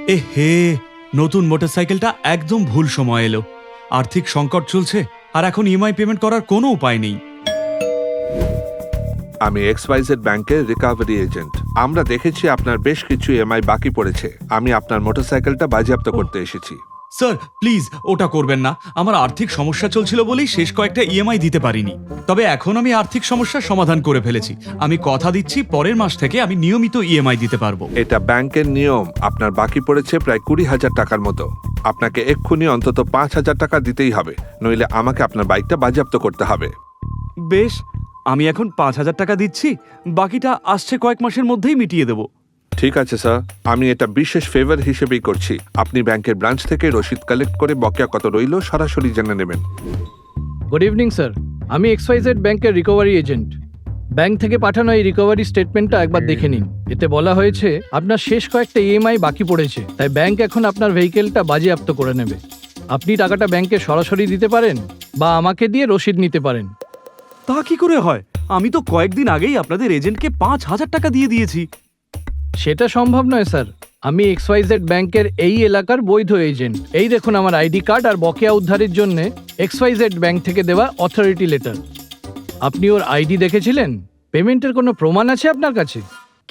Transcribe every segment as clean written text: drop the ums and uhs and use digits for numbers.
হে, নতুন মোটরসাইকেলটা একদম ভুল সময় এলো। আর্থিক সংকট চলছে আর এখন ইএমআই পেমেন্ট করার কোনো উপায় নেই। আমি XYZ ব্যাংকের রিকভারি এজেন্ট। আমরা দেখেছি আপনার বেশ কিছু ইএমআই বাকি পড়েছে। আমি আপনার মোটরসাইকেলটা বাজেয়াপ্ত করতে এসেছি। স্যার প্লিজ ওটা করবেন না। আমার আর্থিক সমস্যা চলছিল বলেই শেষ কয়েকটা ইএমআই দিতে পারিনি। তবে এখন আমি আর্থিক সমস্যার সমাধান করে ফেলেছি। আমি কথা দিচ্ছি পরের মাস থেকে আমি নিয়মিত ইএমআই দিতে পারবো। এটা ব্যাংকের নিয়ম। আপনার বাকি পড়েছে প্রায় 20,000 টাকার মতো। আপনাকে এক্ষুনি অন্তত 5,000 টাকা দিতেই হবে, নইলে আমাকে আপনার বাইকটা বাজেয়াপ্ত করতে হবে। বেশ, আমি এখন 5,000 টাকা দিচ্ছি, বাকিটা আসছে কয়েক মাসের মধ্যেই মিটিয়ে দেবো। ঠিক আছে স্যার, আমি এটা বিশেষ ফেভার হিসেবেই করছি। আপনি ব্যাংকের ব্রাঞ্চ থেকে রসিদ কালেক্ট করে বকেয়া কত রইল সরাসরি জেনে নেবেন। গুড ইভিনিং স্যার, আমি XYZ ব্যাংকের রিকভারি এজেন্ট। ব্যাংক থেকে পাঠানো এই রিকভারি স্টেটমেন্টটা একবার দেখে নিন। এতে বলা হয়েছে আপনার শেষ কয়েকটা ইএমআই বাকি পড়েছে, তাই ব্যাংক এখন আপনার ভেহিকেলটা বাজেয়াপ্ত করে নেবে। আপনি টাকাটা ব্যাংকে সরাসরি দিতে পারেন বা আমাকে দিয়ে রসিদ নিতে পারেন। তা কি করে হয়? আমি তো কয়েকদিন আগেই আপনাদের এজেন্টকে 5,000 টাকা দিয়ে দিয়েছি। সেটা সম্ভব নয় স্যার, আমি XYZ ব্যাংকের এই এলাকার বৈধ এজেন্ট। এই দেখুন আমার আইডি কার্ড আর বকেয়া উদ্ধারের জন্য XYZ ব্যাংক থেকে দেওয়া অথরিটি লেটার। আপনি ওর আইডি দেখেছিলেন? পেমেন্টের কোনো প্রমাণ আছে আপনার কাছে?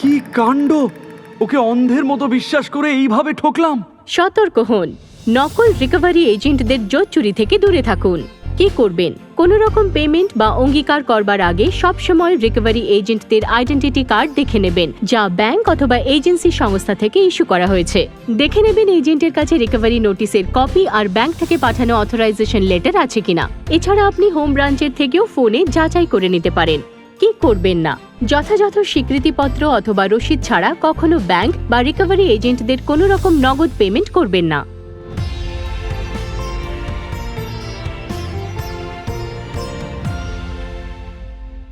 কি কাণ্ড! ওকে অন্ধের মতো বিশ্বাস করে এইভাবে ঠকলাম। সতর্ক হন, নকল রিকভারি এজেন্টদের জোচ্চুরি থেকে দূরে থাকুন। কি করবেন? কোনো রকম পেমেন্ট বা অঙ্গীকার করবার আগে সবসময় রিকভারি এজেন্টদের আইডেন্টিটি কার্ড দেখে নেবেন, যা ব্যাংক অথবা এজেন্সি সংস্থা থেকে ইস্যু করা হয়েছে। দেখে নেবেন এজেন্টের কাছে রিকভারি নোটিশের কপি আর ব্যাংক থেকে পাঠানো অথরাইজেশন লেটার আছে কিনা। এছাড়া আপনি হোম ব্রাঞ্চের থেকেও ফোনে যাচাই করে নিতে পারেন। কি করবেন না? যথাযথ স্বীকৃতিপত্র অথবা রসিদ ছাড়া কখনো ব্যাংক বা রিকভারি এজেন্টদের কোনো রকম নগদ পেমেন্ট করবেন না।